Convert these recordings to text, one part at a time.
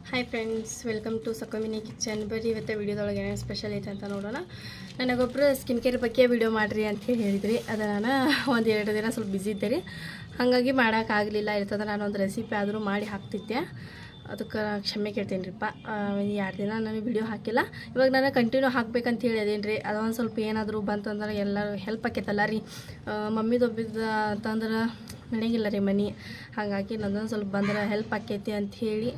Hi friends, welcome to ಸಕೋಮಿನಿ kitchen. ಬರೀ ಇವತ್ತು ವಿಡಿಯೋದೊಳಗೆ ಏನೇನು ಸ್ಪೆಷಲ್ ಐತೆ ಅಂತ ನೋಡೋಣ. ನನಗೊಬ್ಬರು ಸ್ಕಿನ್ ಕೇರ್ ಬಗ್ಗೆ ವಿಡಿಯೋ ಮಾಡಿರಿ ಅಂತ ಹೇಳಿದ್ರಿ. ಅದು ನಾನು ಒಂದು 2 ದಿನ ಸ್ವಲ್ಪ ಬ್ಯುಸಿ ಇದ್ದೆ ರೀ, ಹಾಗಾಗಿ ಮಾಡೋಕ್ಕಾಗಲಿಲ್ಲ. ಇರ್ತದೆ ನಾನು ಒಂದು ರೆಸಿಪಿ ಆದರೂ ಮಾಡಿ ಹಾಕ್ತಿದ್ದೆ, ಅದಕ್ಕೆ ಕ್ಷಮೆ ಕೇಳ್ತೀನಿ ರೀಪ್ಪ. 2 ದಿನ ನಾನು ವಿಡಿಯೋ ಹಾಕಿಲ್ಲ. ಇವಾಗ ನಾನು ಕಂಟಿನ್ಯೂ ಹಾಕ್ಬೇಕಂತ ಹೇಳಿ ಅದೇನು ರೀ, ಅದೊಂದು ಸ್ವಲ್ಪ ಏನಾದರೂ ಬಂತಂದ್ರೆ ಎಲ್ಲರೂ ಹೆಲ್ಪ್ ಆಕೈತಲ್ಲ ರೀ. ಮಮ್ಮಿದೊಬ್ಬಿದ್ದು ಅಂತಂದ್ರೆ ನಡೆಯಂಗಿಲ್ಲ ರೀ ಮನೆ, ಹಾಗಾಗಿ ನಂದೊಂದು ಸ್ವಲ್ಪ ಬಂದ್ರೆ ಹೆಲ್ಪ್ ಆಕೈತಿ ಅಂತ ಹೇಳಿ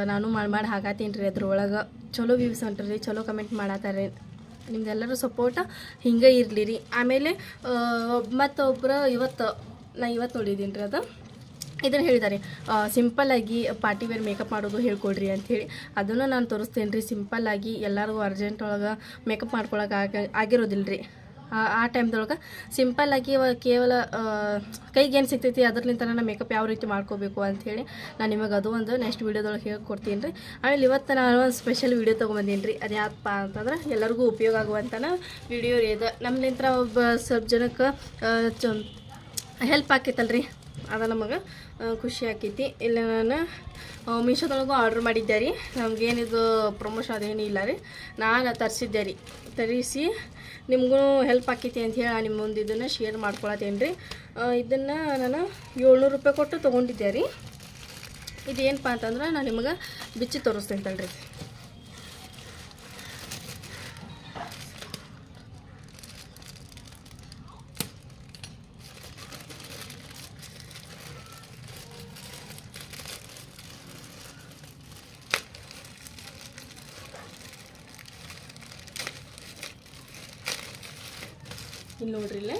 ನಾನು ಮಾಡಿ ಹಾಕತ್ತೀನಿ ರೀ. ಅದ್ರೊಳಗೆ ಚಲೋ ವ್ಯೂಸ್ ಹೊಂಟ್ರಿ, ಚಲೋ ಕಮೆಂಟ್ ಮಾಡತ್ತಾರೆ. ನಿಮ್ದೆಲ್ಲರೂ ಸಪೋರ್ಟ್ ಹಿಂಗೆ ಇರಲಿ ರೀ. ಆಮೇಲೆ ಮತ್ತೊಬ್ಬರು ಇವತ್ತು ನೋಡಿದ್ದೀನಿ ರೀ, ಅದು ಇದನ್ನು ಹೇಳಿದ್ದಾರೆ, ಸಿಂಪಲ್ಲಾಗಿ ಪಾರ್ಟಿ ವೇರ್ ಮೇಕಪ್ ಮಾಡೋದು ಹೇಳ್ಕೊಡ್ರಿ ಅಂಥೇಳಿ. ಅದನ್ನು ನಾನು ತೋರಿಸ್ತೇನೆ ರೀ. ಸಿಂಪಲ್ಲಾಗಿ ಎಲ್ಲರಿಗೂ ಅರ್ಜೆಂಟ್ ಒಳಗೆ ಮೇಕಪ್ ಮಾಡ್ಕೊಳಕ್ಕೆ ಆಗಿರೋದಿಲ್ಲ ರೀ. ಆ ಟೈಮ್ದೊಳಗೆ ಸಿಂಪಲ್ಲಾಗಿ ಕೇವಲ ಕೈಗೇನು ಸಿಗ್ತೈತಿ ಅದರ್ಲಿಂತ ನಾನು ಮೇಕಪ್ ಯಾವ ರೀತಿ ಮಾಡ್ಕೋಬೇಕು ಅಂಥೇಳಿ ನಾನು ನಿಮಗೆ ಅದು ಒಂದು ನೆಕ್ಸ್ಟ್ ವೀಡಿಯೋದೊಳಗೆ ಹೇಳ್ಕೊಡ್ತೀನಿ ರೀ. ಆಮೇಲೆ ಇವತ್ತು ನಾನು ಒಂದು ಸ್ಪೆಷಲ್ ವೀಡಿಯೋ ತೊಗೊಂಬಂದೀನಿ ರೀ. ಅದು ಯಾಕಪ್ಪ ಅಂತಂದ್ರೆ ಎಲ್ಲರಿಗೂ ಉಪಯೋಗ ಆಗುವಂಥನ ವೀಡಿಯೋ ರೀ. ಅದು ನಮ್ಮಿಂತ್ರ ಒಬ್ಬ ಸ್ವಲ್ಪ ಜನಕ್ಕೆ ಹೆಲ್ಪ್ ಆಕೈತಲ್ಲ ರೀ, ಅದು ನಮಗೆ ಖುಷಿ ಆಕೈತಿ. ಇಲ್ಲ ನಾನು ಮೀಶೋದೊಳಗೂ ಆರ್ಡ್ರ್ ಮಾಡಿದ್ದೆ ರೀ. ನಮಗೇನಿದು ಪ್ರಮೋಷನ್ ಅದೇನು ಇಲ್ಲ ರೀ, ನಾನು ತರಿಸಿದ್ದೆ ರೀ. ತರಿಸಿ ನಿಮಗೂ ಹೆಲ್ಪ್ ಆಕೈತಿ ಅಂತ ಹೇಳಿ ನಿಮ್ಮ ಮುಂದೆ ಇದನ್ನು ಶೇರ್ ಮಾಡ್ಕೊಳತ್ತೇನೆ ರೀ. ಇದನ್ನು ನಾನು 700 ರೂಪಾಯಿ ಕೊಟ್ಟು ತೊಗೊಂಡಿದ್ದೆ ರೀ. ಇದೇನಪ್ಪ ಅಂತಂದ್ರೆ ನಾನು ನಿಮಗೆ ಬಿಚ್ಚಿ ತೋರಿಸ್ತೇನೆ ತಡ್ರಿ. ಇಲ್ಲಿ ನೋಡ್ರಿ, ಇಲ್ಲೇ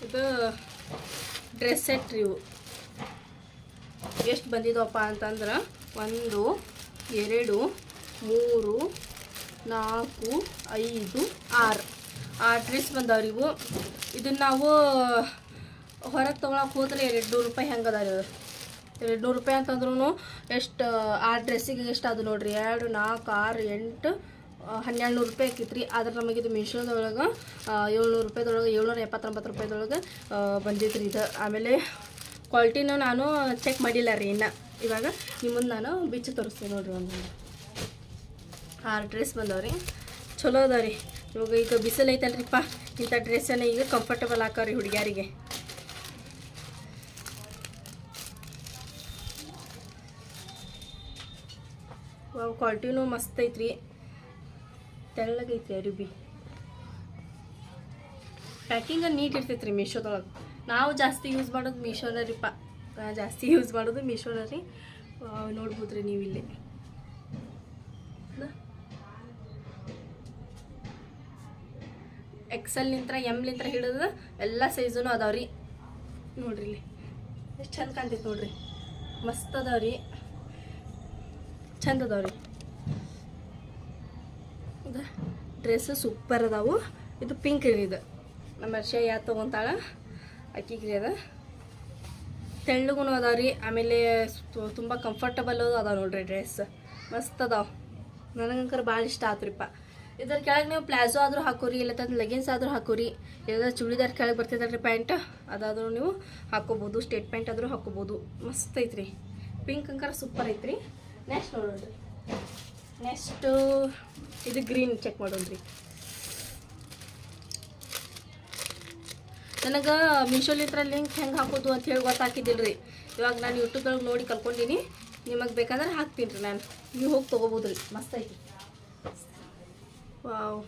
ಇದು ಡ್ರೆಸ್ ಸೆಟ್ ರೀ. ಇವು ಎಷ್ಟು ಬಂದಿದ್ದವಪ್ಪ ಅಂತಂದ್ರೆ 1 2 3 4 5 6 ಡ್ರೆಸ್ ಬಂದವ್ರಿ ಇವು. ಇದನ್ನು ನಾವು ಹೊರಗೆ ತೊಗೊಳಕ್ಕೆ ಹೋದ್ರೆ 200 ರೂಪಾಯಿ ಹೆಂಗೆ ಅದ ರೀ. 200 ರೂಪಾಯಿ ಅಂತಂದ್ರೂ ಎಷ್ಟು 6 ಡ್ರೆಸ್ಸಿಗೆ ಎಷ್ಟು ಅದು ನೋಡ್ರಿ. 2 4 6 8 1200 ರೂಪಾಯಿ ಆಕೈತೆ ರೀ. ಆದ್ರೆ ನಮಗಿದು ಮೀಶೋದೊಳಗೆ 700 ರೂಪಾಯಿದೊಳಗೆ 779 ರೂಪಾಯಿದೊಳಗೆ ಬಂದಿತ್ತು ರೀ ಇದು. ಆಮೇಲೆ ಕ್ವಾಲಿಟಿನೂ ನಾನು ಚೆಕ್ ಮಾಡಿಲ್ಲ ರೀ ಇನ್ನು. ಇವಾಗ ನಿಮ್ಮನ್ನು ನಾನು ಬಿಚ್ಚಿ ತೋರಿಸ್ತೀನಿ ನೋಡಿರಿ. ಒಂದು 6 ಡ್ರೆಸ್ ಬಂದವ್ರಿ, ಚಲೋ ಅದಾವ ರೀ. ಇವಾಗ ಈಗ ಬಿಸಿಲು ಐತಲ್ರಿಪ್ಪ, ಇಂಥ ಡ್ರೆಸ್ಸನ್ನು ಈಗ ಕಂಫರ್ಟಬಲ್ ಹಾಕವ್ರಿ ಹುಡುಗಿಯರಿಗೆ. ಕ್ವಾಲಿಟಿನೂ ಮಸ್ತ್ ಐತ್ರಿ, ತೆಳ್ಳಗೈತ್ರಿ ಅರಿಬಿ. ಪ್ಯಾಕಿಂಗ ನೀಟ್ ಇರ್ತೈತೆ ರೀ ಮೀಶೋದೊಳಗೆ. ನಾವು ಜಾಸ್ತಿ ಯೂಸ್ ಮಾಡೋದು ಮೀಶೋನ ರೀಪ್ಪ, ಜಾಸ್ತಿ ಯೂಸ್ ಮಾಡೋದು ಮೀಶೋನ ರೀ. ನೋಡ್ಬೋದು ರೀ ನೀವು ಇಲ್ಲಿ. XL M ಹಿಡಿದು ಎಲ್ಲ ಸೈಜೂ ಅದಾವ್ರಿ. ನೋಡ್ರಿ ಇಲ್ಲಿ ಎಷ್ಟು ಚಂದ ಕಾಣ್ತೈತೆ ನೋಡ್ರಿ, ಮಸ್ತ್ ಅದಾವ್ರಿ, ಚಂದ ಅದಾವ್ರಿ. ಡ್ರೆಸ್ ಸೂಪರ್ ಅದಾವು. ಇದು ಪಿಂಕ್ ರೀ. ಇದು ನಮ್ಮ ವರ್ಷ ಯಾರು ತೊಗೊತಾಳ ಅಕ್ಕಿಗೆ ರೀ. ಅದು ತೆಳ್ಳಗೂ ಅದಾವ ರೀ. ಆಮೇಲೆ ತುಂಬ ಕಂಫರ್ಟಬಲ್ ಅದಾವ ನೋಡ್ರಿ. ಡ್ರೆಸ್ ಮಸ್ತ್ ಅದಾವ, ನನಗಂಕರ ಭಾಳ ಇಷ್ಟ ಆತ್ರಿಪ್ಪ. ಇದ್ರ ಕೆಳಗೆ ನೀವು ಪ್ಲಾಜೋ ಆದರೂ ಹಾಕೋರಿ, ಇಲ್ಲ ತಂದು ಲೆಗಿನ್ಸ್ ಆದರೂ ಹಾಕೋರಿ, ಇಲ್ಲ ಚೂಡಿದಾರ್ ಕೆಳಗೆ ಬರ್ತಿದ್ದಲ್ರಿ ಪ್ಯಾಂಟ್, ಅದಾದರೂ ನೀವು ಹಾಕೋಬೋದು. ಸ್ಟೇಟ್ ಪ್ಯಾಂಟ್ ಆದರೂ ಹಾಕೋಬೋದು. ಮಸ್ತ್ ಐತ್ರಿ. ಪಿಂಕ್ ಅಂಕರ ಸೂಪರ್ ಐತ್ರಿ. ನೆಕ್ಸ್ಟ್ ನೋಡೋಣ್ರಿ. ನೆಕ್ಸ್ಟು ಇದು ಗ್ರೀನ್ ಚೆಕ್ ಮಾಡೋಣ್ರಿ. ನನಗೆ ಮೀಶೋಲಿಂತ್ರ ಲಿಂಕ್ ಹೆಂಗೆ ಹಾಕೋದು ಅಂತ ಹೇಳಿ ಗೊತ್ತಾಕಿದ್ದಿಲ್ಲ ರೀ. ಇವಾಗ ನಾನು ಯೂಟ್ಯೂಬ್ದೊಳಗೆ ನೋಡಿ ಕಲ್ಕೊಂಡಿನಿ. ನಿಮಗೆ ಬೇಕಾದ್ರೆ ಹಾಕ್ತೀನಿ ರೀ ನಾನು, ನೀವು ಹೋಗಿ ತೊಗೋಬೋದು ರೀ. ಮಸ್ತ್ ಐತಿ. ವಾವ್,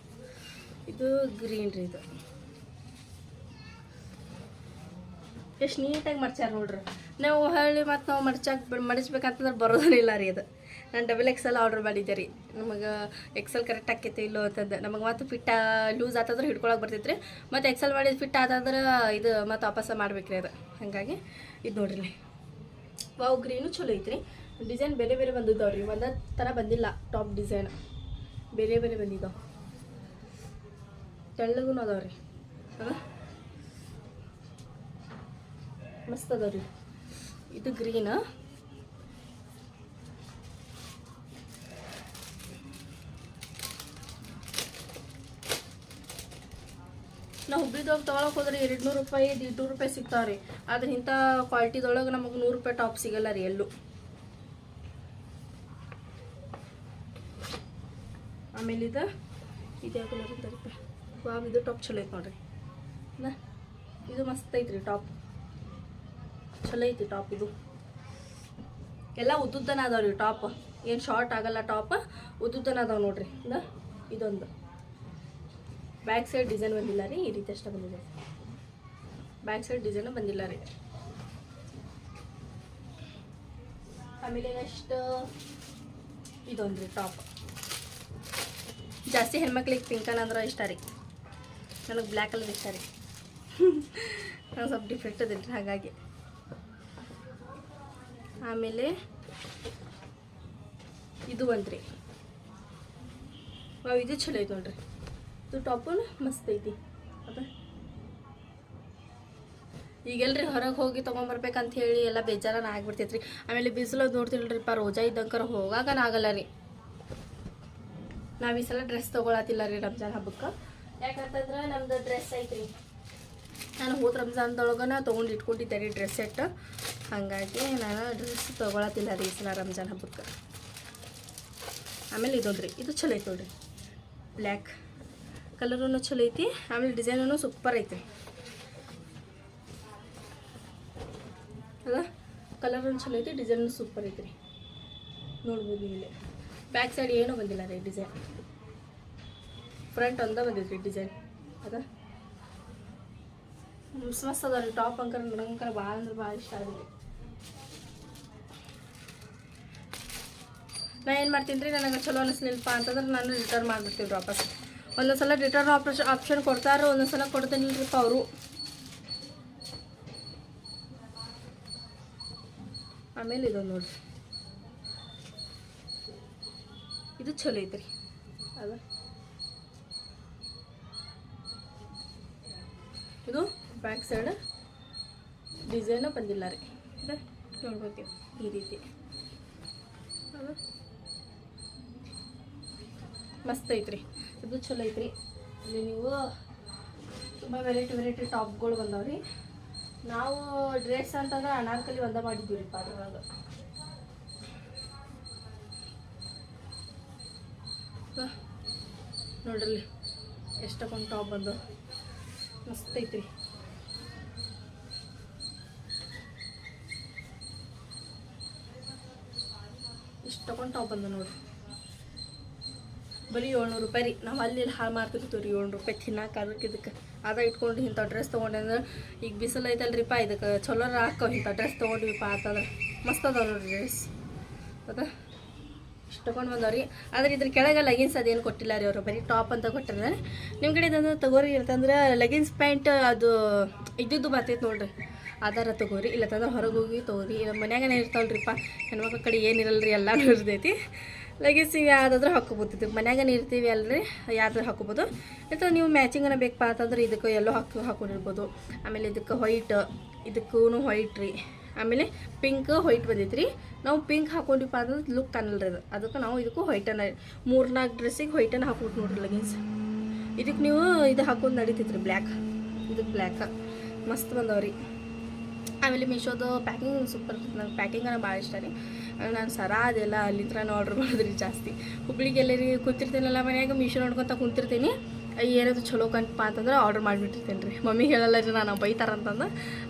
ಇದು ಗ್ರೀನ್ ರೀ. ಇದು ಎಷ್ಟು ನೀಟಾಗಿ ಮಡ್ಚಾರ ನೋಡ್ರಿ. ನಾವು ಹೇಳಿ ಮತ್ತು ನಾವು ಮಡಿಸ್ಬೇಕಂತಂದ್ರೆ ಬರೋದಿಲ್ಲ ರೀ. ಅದು ನಾನು XL ಆರ್ಡ್ರ್ ಮಾಡಿದ್ದೆ ರೀ. ನಮಗೆ XL ಕರೆಕ್ಟ್ ಆಕೈತೆ ಇಲ್ಲೋ ಅಂತಂದು. ನಮಗೆ ಮತ್ತು ಫಿಟ್ ಲೂಸ್ ಆತಂದ್ರೆ ಹಿಡ್ಕೊಳಕ್ಕೆ ಬರ್ತೈತೆ ರೀ. ಮತ್ತು XL ಮಾಡಿದ ಫಿಟ್ ಆತಂದ್ರೆ ಇದು ಮತ್ತು ವಾಪಸ್ ಮಾಡ್ಬೇಕ್ರಿ ಅದು. ಹಾಗಾಗಿ ಇದು ನೋಡ್ರಿ. ವಾವ್, ಗ್ರೀನು ಚಲೋ ಐತ್ರಿ. ಡಿಸೈನ್ ಬೇರೆ ಬೇರೆ ಬಂದಿದ್ದಾವ್ರಿ, ಒಂದೇ ಥರ ಬಂದಿಲ್ಲ. ಟಾಪ್ ಡಿಸೈನ್ ಬೇರೆ ಬೇರೆ ಬಂದಿದ್ದಾವೆ, ತೆಳ್ಳಗೂ ಅದಾವ್ರಿ. ಮಸ್ತ್ ಅದಾವ್ರಿ. ಇದು ಗ್ರೀನ್. ನಾವು ಹುಬ್ಳಿದೊಳಗೆ ತೊಗೊಳಕ್ಕೆ ಹೋದ್ರೆ 200 ರೂಪಾಯಿ 200 ರೂಪಾಯಿ ಸಿಗ್ತಾವ್ರಿ. ಆದ್ರೆ ಇಂಥ ಕ್ವಾಲಿಟಿದೊಳಗೆ ನಮಗೆ 100 ರೂಪಾಯಿ ಟಾಪ್ ಸಿಗಲ್ಲ ರೀ ಎಲ್ಲೂ. ಆಮೇಲೆ ಇದು ಯಾವ ಕಲರ್ ಅಂತಾರಪ್ಪ, ವಾವ್ ಇದು ಟಾಪ್ ಚಲೋ ಐತೆ ನೋಡ್ರಿ. ಇದು ಮಸ್ತ್ ಐತ್ರಿ ಟಾಪ್, ಚಲೋ ಐತಿ ಟಾಪ್. ಇದು ಎಲ್ಲ ಉದ್ದುದ್ದನ ಅದಾವ್ರಿ ಟಾಪ್, ಏನು ಶಾರ್ಟ್ ಆಗಲ್ಲ ಟಾಪ್, ಉದ್ದುದ್ದನ ಅದಾವ ನೋಡ್ರಿ. ಇದೊಂದು ಬ್ಯಾಕ್ ಸೈಡ್ ಡಿಸೈನ್ ಬಂದಿಲ್ಲ ರೀ, ಈ ರೀತಿ ಅಷ್ಟೇ ಬಂದಿದೆ. ಬ್ಯಾಕ್ ಸೈಡ್ ಡಿಸೈನು ಬಂದಿಲ್ಲ ರೀ. ಆಮೇಲೆ ನೆಕ್ಸ್ಟ್ ಇದೊಂದು ರೀ ಟಾಪ್. ಜಾಸ್ತಿ ಹೆಣ್ಮಕ್ಳಿಗೆ ಪಿಂಕ್ ಅಂದ್ರೆ ಇಷ್ಟ ರೀ, ನನಗೆ ಬ್ಲ್ಯಾಕ್ ಕಲರ್ ಇಷ್ಟ ರೀ. ನಾನು ಸ್ವಲ್ಪ ಡಿಫ್ರೆಂಟ್ ಅದಿಲ್ಲ ರೀ ಹಾಗಾಗಿ. ಆಮೇಲೆ ಇದು ಒಂದ್ರಿ, ಇದು ಚಲೋ ಐತೆ ನೋಡ್ರಿ. ಇದು ಟಾಪು ಮಸ್ತ್ ಐತಿ. ಅದ ಈಗೆಲ್ರಿ ಹೊರಗೆ ಹೋಗಿ ತೊಗೊಂಬರ್ಬೇಕಂತ ಹೇಳಿ ಎಲ್ಲ ಬೇಜಾರನ ಆಗ್ಬಿಡ್ತೈತ್ರಿ. ಆಮೇಲೆ ಬಿಸಿಲು ನೋಡ್ತಿಲ್ರಿಪ್ಪ, ರೋಜಾ ಇದ್ದಂಕರ ಹೋಗಾಗನಾಗಲ್ಲ ರೀ. ನಾವು ಈ ಸಲ ಡ್ರೆಸ್ ತೊಗೊಳತಿಲ್ಲ ರೀ ರಂಜಾನ್ ಹಬ್ಬಕ್ಕೆ. ಯಾಕಂತಂದ್ರೆ ನಮ್ದು ಡ್ರೆಸ್ ಐತ್ರಿ, ನಾನು ಹೋದ ರಂಜಾನ್ದೊಳಗನ ತೊಗೊಂಡು ಇಟ್ಕೊಂಡಿದ್ದೆ ರೀ ಡ್ರೆಸ್ ಸೆಟ್. ಹಾಗಾಗಿ ನಾನು ಡ್ರೆಸ್ ತೊಗೊಳತಿಲ್ಲ ರೀ ಈ ಸಲ ರಂಜಾನ್ ಹಬ್ಬಕ್ಕೆ. ಆಮೇಲೆ ಇದೊಂದ್ರಿ, ಇದು ಚಲೋ ಐತೆ ನೋಡ್ರಿ, ಬ್ಲ್ಯಾಕ್ ಕಲರೂ ಚಲೋ ಐತಿ. ಆಮೇಲೆ ಡಿಸೈನೂ ಸೂಪರ್ ಐತಿ. ಅದ ಕಲರೂ ಚಲೋ ಐತಿ, ಡಿಸೈನು ಸೂಪರ್ ಐತಿ ರೀ. ನೋಡ್ಬೋದು ಇಲ್ಲಿ ಬ್ಯಾಕ್ ಸೈಡ್ ಏನೂ ಬಂದಿಲ್ಲ ರೀ ಡಿಸೈನ್, ಫ್ರಂಟ್ ಒಂದ ಬಂದಿದ್ರಿ ಡಿಸೈನ್. ಅದ ಮಸ್ತ್ ಅದ ರೀ ಟಾಪ್. ಅಂಕರ್ ನನಗಂಕರ ಭಾಳ ಅಂದ್ರೆ ಭಾಳ ಇಷ್ಟ ಆಗಿದೆ. ನಾ ಏನು ಮಾಡ್ತೀನಿ ರೀ, ನನಗೆ ಚಲೋ ಅನಿಸ್ಲಿಲ್ಲಪ್ಪ ಅಂತಂದ್ರೆ ನಾನು ರಿಟರ್ನ್ ಮಾಡಿಬಿಡ್ತೀನಿ ವಾಪಸ್. ಒಂದೊಂದು ಸಲ ರಿಟರ್ನ್ ಆಪ್ಷನ್ ಕೊಡ್ತಾರೆ, ಒಂದೊಂದು ಸಲ ಕೊಡ್ತೇನಿಲ್ರಿಪ್ಪ ಅವರು. ಆಮೇಲೆ ಇದೊಂದು ನೋಡ್ರಿ, ಇದು ಚಲೋ ಐತ್ರಿ. ಅದ ಇದು ಬ್ಯಾಕ್ ಸೈಡ್ ಡಿಸೈನು ಬಂದಿಲ್ಲ ರೀ. ನೋಡ್ಬೇಕು ಈ ರೀತಿ, ಅದು ಮಸ್ತ್ ಐತ್ರಿ. ಇದು ಚಲೋ ಐತ್ರಿ. ಇಲ್ಲಿ ನೀವು ತುಂಬ ವೆರೈಟಿ ಟಾಪ್ಗಳು ಬಂದಾವ್ರಿ. ನಾವು ಡ್ರೆಸ್ ಅಂತಂದ್ರೆ ಅನಾರ್ಕಲಿ ಒಂದ ಮಾಡಿದ್ದೀವಿ ರೀ ಅದ್ರೊಳಗೆ. ನೋಡ್ರಿ ಎಷ್ಟಕ್ಕೊಂದು ಟಾಪ್ ಬಂದು ಮಸ್ತ್ ಐತ್ರಿ. ಇಷ್ಟಕ್ಕೊಂದು ಟಾಪ್ ಬಂದು ನೋಡ್ರಿ, ಬರೀ 700 ರೂಪಾಯಿ ರೀ. ನಾವು ಅಲ್ಲಿ ಹಾಳು ಮಾರ್ತಿರ್ತೀವಿ ರೀ 700 ರೂಪಾಯಿ ತಿನ್ನಕ್ಕೆ. ಇದಕ್ಕೆ ಅದ ಇಟ್ಕೊಂಡು ಇಂಥ ಡ್ರೆಸ್ ತೊಗೊಂಡೆ ಅಂದ್ರೆ, ಈಗ ಬಿಸಿಲು ಐತಲ್ರಿಪ್ಪ, ಇದಕ್ಕೆ ಚಲೋ ಹಾಕೋ ಇಂಥ ಡ್ರೆಸ್ ತೊಗೊಂಡಿವಿಪ್ಪ ಅಂತಂದ್ರೆ ಮಸ್ತ್ ಅದಾವ ನೋಡ್ರಿ ಡ್ರೆಸ್. ಅದ ಇಷ್ಟಕೊಂಡು ಬಂದವ್ರಿ. ಆದ್ರೆ ಇದ್ರ ಕೆಳಗೆ ಲೆಗಿನ್ಸ್ ಅದೇನು ಕೊಟ್ಟಿಲ್ಲ ರೀ ಅವರು, ಬರೀ ಟಾಪ್ ಅಂತ ಕೊಟ್ಟಿದ್ದಾರೆ. ನಿಮ್ಮ ಕಡೆ ಇದನ್ನು ತಗೋರಿ. ಇರ್ತಂದ್ರೆ ಲೆಗಿನ್ಸ್ ಪ್ಯಾಂಟ್ ಅದು ಇದ್ದಿದ್ದು ಬರ್ತೈತೆ ನೋಡ್ರಿ, ಆಧಾರ ತಗೋರಿ. ಇಲ್ಲತ್ತಂದ್ರೆ ಹೊರಗೆ ಹೋಗಿ ತೊಗೋರಿ. ಮನ್ಯಾಗನೇ ಇರ್ತಾವಲ್ರಿಪ್ಪ, ಹೆಣ್ಮಕ್ಳ ಕಡೆ ಏನಿರಲ್ರಿ, ಎಲ್ಲನೂ ಇರ್ತೈತಿ. ಲೆಗಿನ್ಸ್ ಯಾವುದಾದ್ರೂ ಹಾಕೋಬೋದಿತ್ತು, ಮನ್ಯಾಗನೇ ಇರ್ತೀವಿ ಅಲ್ರಿ, ಯಾವ್ದಾದ್ರು ಹಾಕೋಬೋದು. ಅಥವಾ ನೀವು ಮ್ಯಾಚಿಂಗನ ಬೇಕಪ್ಪ ಅಂತಂದ್ರೆ ಇದಕ್ಕೆ ಎಲ್ಲೋ ಹಾಕೊಂಡಿರ್ಬೋದು. ಆಮೇಲೆ ಇದಕ್ಕೆ ವೈಟ್, ಇದಕ್ಕೂ ವೈಟ್ ರೀ. ಆಮೇಲೆ ಪಿಂಕ್ ವೈಟ್ ಬಂದೈತೆ ರೀ. ನಾವು ಪಿಂಕ್ ಹಾಕೊಂಡಿಪ್ಪ ಅಂತಂದ್ರೆ ಲುಕ್ ಕಾಣಲ್ರಿ ಅದು. ಅದಕ್ಕೆ ನಾವು ಇದಕ್ಕೂ ವೈಟನ್ನು 3-4 ಡ್ರೆಸ್ಸಿಗೆ ವೈಟನ್ನು ಹಾಕ್ಬಿಟ್ಟು ನೋಡ್ರಿ ಲೆಗಿನ್ಸ್. ಇದಕ್ಕೆ ನೀವು ಇದು ಹಾಕೊಂಡು ನಡೀತೈತ್ರಿ ಬ್ಲ್ಯಾಕ್. ಇದಕ್ಕೆ ಬ್ಲ್ಯಾಕ ಮಸ್ತ್ ಬಂದವ್ರಿ. ಆಮೇಲೆ ಮೀಶೋದು ಪ್ಯಾಕಿಂಗ್ ಸೂಪರ್. ನಂಗೆ ಪ್ಯಾಕಿಂಗನ ಭಾಳ ಇಷ್ಟ ರೀ. ನಾನು ಸರಾ ಅದೆಲ್ಲ ಅಲ್ಲಿಂತ್ರನೇ ಆರ್ಡ್ರ್ ಮಾಡಿದ್ರಿ ಜಾಸ್ತಿ. ಹುಬ್ಳಿಗೆಲ್ಲರಿ ಕೂತಿರ್ತೀನಲ್ಲ ಮನ್ಯಾಗ, ಮೀಶೋ ನೋಡ್ಕೊತ ಕುಂತಿರ್ತೀನಿ. ಏನಾದ್ರು ಚಲೋ ಕಂತಪ್ಪ ಅಂತಂದ್ರೆ ಆರ್ಡ್ರ್ ಮಾಡಿಬಿಟ್ಟಿರ್ತೇನೆ ರೀ. ಮಮ್ಮಿ ಹೇಳಲ್ಲ ರೀ, ನಾನು ಬೈತಾರಂತಂದು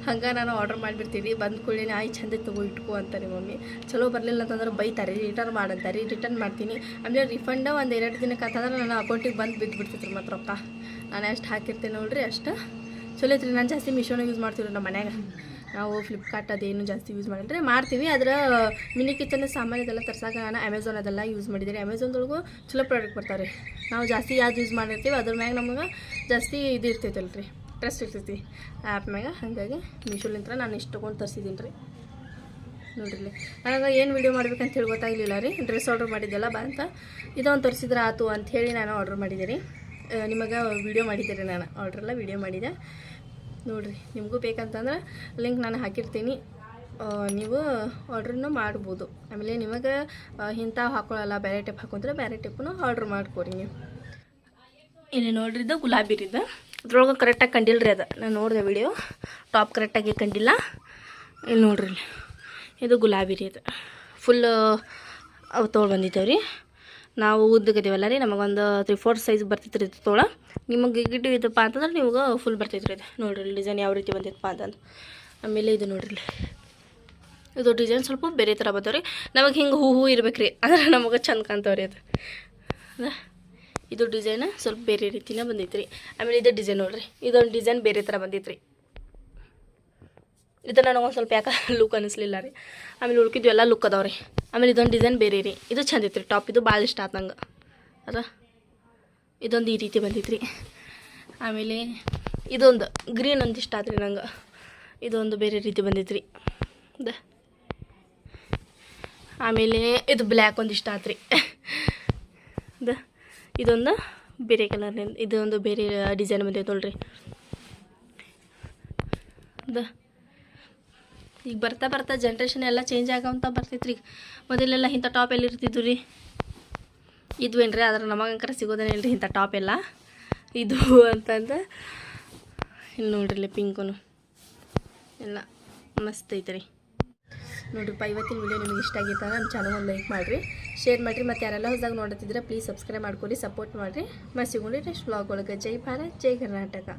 ಹಂಗೆ ನಾನು ಆರ್ಡ್ರ್ ಮಾಡಿಬಿಡ್ತೀನಿ. ಬಂದು ಕೂಡಲೇ ಆಯ್ ಚಂದ ತಗೋ ಇಟ್ಕೋ ಅಂತಾರೆ ಮಮ್ಮಿ. ಚಲೋ ಬರಲಿಲ್ಲ ಅಂತಂದ್ರೆ ಬೈತಾರೆ, ರಿಟರ್ನ್ ಮಾಡಂತಾರೆ. ರಿಟರ್ನ್ ಮಾಡ್ತೀನಿ. ಆಮೇಲೆ ರಿಫಂಡ 1-2 ದಿನಕ್ಕೆ ಅಂತಂದ್ರೆ ನನ್ನ ಅಕೌಂಟಿಗೆ ಬಂದು ಬಿದ್ದುಬಿಡ್ತೈತ್ರಿ. ಮತ್ತು ರೊಕ್ಕ ನಾನು ಎಷ್ಟು ಹಾಕಿರ್ತೀನಿ ನೋಡ್ರಿ ಅಷ್ಟು ಚಲೋ ಐತ್ರಿ. ನಾನು ಜಾಸ್ತಿ ಮೀಶೋನ ಯೂಸ್ ಮಾಡ್ತೀವಿ ನಮ್ಮ ಮನ್ಯಾಗ. ನಾವು ಫ್ಲಿಪ್ಕಾರ್ಟ್ ಅದೇನು ಜಾಸ್ತಿ ಯೂಸ್ ಮಾಡಿದ್ರೆ ಮಾಡ್ತೀವಿ. ಅದರ ಮಿನಿ ಕಿಚನ್ ಸಾಮಾನು ಇದೆಲ್ಲ ತರ್ಸಾಕ ನಾನು ಅಮೆಝಾನ್ ಅದೆಲ್ಲ ಯೂಸ್ ಮಾಡಿದ್ದೀನಿ. ಅಮೆಝಾನ್ದೊಳಗೂ ಚಲೋ ಪ್ರಾಡಕ್ಟ್ ಬರ್ತಾರೆ. ನಾವು ಜಾಸ್ತಿ ಯಾವ್ದು ಯೂಸ್ ಮಾಡಿರ್ತೀವಿ ಅದ್ರ ಮ್ಯಾಗ ನಮಗೆ ಜಾಸ್ತಿ ಇದು ಇರ್ತೈತಲ್ಲ ರೀ, ಟ್ರಸ್ಟ್ ಇರ್ತೈತಿ ಆ್ಯಪ್ ಮ್ಯಾಗ. ಹಾಗಾಗಿ ಮೀಶೋಲಿಂತ್ರ ನಾನು ಇಷ್ಟು ತೊಗೊಂಡು ತರಿಸಿದ್ದೀನಿ ರೀ. ನೋಡ್ರಿ ನನಗೆ ಏನು ವೀಡಿಯೋ ಮಾಡ್ಬೇಕಂತ ಹೇಳಿ ಗೊತ್ತಾಗಲಿಲ್ಲ ರೀ. ಡ್ರೆಸ್ ಆರ್ಡ್ರ್ ಮಾಡಿದ್ದೆಲ್ಲ ಬಾ ಅಂತ ಇದೊಂದು ತೋರಿಸಿದ್ರೆ ಆಯ್ತು ಅಂಥೇಳಿ ನಾನು ಆರ್ಡ್ರ್ ಮಾಡಿದ್ದೆ. ನಿಮಗೆ ವೀಡಿಯೋ ಮಾಡಿದ್ದೆ ರೀ, ನಾನು ಆರ್ಡ್ರೆಲ್ಲ ವೀಡಿಯೋ ಮಾಡಿದ್ದೆ ನೋಡಿರಿ. ನಿಮಗೂ ಬೇಕಂತಂದ್ರೆ ಲಿಂಕ್ ನಾನು ಹಾಕಿರ್ತೀನಿ, ನೀವು ಆರ್ಡ್ರನ್ನು ಮಾಡ್ಬೋದು. ಆಮೇಲೆ ನಿಮಗೆ ಇಂಥ ಹಾಕೊಳ್ಳಲ್ಲ, ಬೇರೆ ಟೈಪ್ ಹಾಕೊಂಡ್ರೆ ಬೇರೆ ಟೈಪನ್ನು ಆರ್ಡ್ರ್ ಮಾಡ್ಕೊರಿ ನೀವು. ಇಲ್ಲಿ ನೋಡ್ರಿ, ಇದು ಗುಲಾಬಿ ರೀ. ಇದು ಅದ್ರೊಳಗೆ ಕರೆಕ್ಟಾಗಿ ಕಂಡಿಲ್ಲ ರೀ. ಅದು ನಾನು ನೋಡಿದೆ ವಿಡಿಯೋ, ಟಾಪ್ ಕರೆಕ್ಟಾಗಿ ಕಂಡಿಲ್ಲ. ಇಲ್ಲಿ ನೋಡ್ರಿ, ಇದು ಗುಲಾಬಿ ರೀ. ಇದು ಫುಲ್ ಅವು ತೊಗೊಂಡು ಬಂದಿದ್ದೇವೆ ರೀ. ನಾವು ಉದ್ದಗದೀವಲ್ಲ ರೀ, ನಮಗೊಂದು 3/4 ಸೈಜ್ ಬರ್ತೈತೆ ರೀ ತೋಳ. ನಿಮಗೆ ಗಿಡ್ಡು ಇದ್ದಪ್ಪ ಅಂತಂದ್ರೆ ನಿಮ್ಗೆ ಫುಲ್ ಬರ್ತೈತೆ ರೀ ಇದು. ನೋಡಿರಿ ಡಿಸೈನ್ ಯಾವ ರೀತಿ ಬಂದೈತಪ್ಪ ಅಂತಂದು. ಆಮೇಲೆ ಇದು ನೋಡಿರಿ, ಇದು ಡಿಸೈನ್ ಸ್ವಲ್ಪ ಬೇರೆ ಥರ ಬರ್ತಾವೆ ರೀ. ನಮಗೆ ಹಿಂಗೆ ಹೂ ಇರ್ಬೇಕು ರೀ, ಅಂದ್ರೆ ನಮಗೆ ಚಂದ ಕಾಣ್ತಾವೆ ರೀ ಅದು. ಇದು ಡಿಸೈನ್ ಸ್ವಲ್ಪ ಬೇರೆ ರೀತಿನೇ ಬಂದೈತೆ ರೀ. ಆಮೇಲೆ ಇದು ಡಿಸೈನ್ ನೋಡಿರಿ, ಇದೊಂದು ಡಿಸೈನ್ ಬೇರೆ ಥರ ಬಂದೈತೆ ರೀ. ಇದು ನನಗೊಂದು ಸ್ವಲ್ಪ ಯಾಕೆ ಲುಕ್ ಅನ್ನಿಸ್ಲಿಲ್ಲ ರೀ. ಆಮೇಲೆ ಉಳ್ಕಿದ್ದು ಎಲ್ಲ ಲುಕ್ ಅದಾವೆ ರೀ. ಆಮೇಲೆ ಇದೊಂದು ಡಿಸೈನ್ ಬೇರೆ ರೀ, ಇದು ಚಂದ ಐತೆ ರೀ. ಟಾಪ್ ಇದು ಭಾಳ ಇಷ್ಟ ಆಯ್ತು ನಂಗೆ. ಅದ ಇದೊಂದು ಈ ರೀತಿ ಬಂದೈತೆ ರೀ. ಆಮೇಲೆ ಇದೊಂದು ಗ್ರೀನ್ ಒಂದು ಇಷ್ಟ ಆಯ್ತು ರೀ ನಂಗೆ. ಇದೊಂದು ಬೇರೆ ರೀತಿ ಬಂದೈತೆ ರೀ. ಆಮೇಲೆ ಇದು ಬ್ಲ್ಯಾಕ್ ಒಂದು ಇಷ್ಟ ಆಯ್ತು ರೀ. ಇದೊಂದು ಬೇರೆ ಕಲರ್ನಿಂದ, ಇದೊಂದು ಬೇರೆ ಡಿಸೈನ್ ಬಂದೈತೆ ನೋಡ್ರಿ. ಈಗ ಬರ್ತಾ ಬರ್ತಾ ಜನ್ರೇಷನ್ ಎಲ್ಲ ಚೇಂಜ್ ಆಗೋಂತ ಬರ್ತೈತೆ ರೀ. ಮೊದಲೆಲ್ಲ ಇಂಥ ಟಾಪ್ ಎಲ್ಲಿ ಇರ್ತಿದ್ವು ರೀ, ಇದ್ವೇನು ರೀ, ಆದ್ರೆ ನಮಗಂಕರ ಸಿಗೋದೇನಿಲ್ಲ ರೀ ಇಂಥ ಟಾಪ್ ಎಲ್ಲ. ಇದು ಅಂತಂದು ಇಲ್ಲಿ ನೋಡ್ರಿ, ಪಿಂಕು ಎಲ್ಲ ಮಸ್ತ್ ಐತೆ ರೀ. ನೋಡಿರಿಪ್ಪ, ಇವತ್ತಿನ ವಿಡಿಯೋ ನಿಮಗೆ ಇಷ್ಟ ಆಗಿತ್ತು ನಮ್ಮ ಚಾನಲ್ ಒಂದು ಲೈಕ್ ಮಾಡಿರಿ, ಶೇರ್ ಮಾಡಿರಿ. ಮತ್ತು ಯಾರೆಲ್ಲ ಹೊಸದಾಗ ನೋಡುತ್ತಿದ್ರೆ ಪ್ಲೀಸ್ ಸಬ್ಸ್ಕ್ರೈಬ್ ಮಾಡ್ಕೊರಿ, ಸಪೋರ್ಟ್ ಮಾಡಿರಿ. ಮತ್ತು ಸಿಗೋಣ ನೆಕ್ಸ್ಟ್ ವ್ಲಾಗ್ ಒಳಗೆ. ಜೈ ಭಾರತ್, ಜೈ ಕರ್ನಾಟಕ.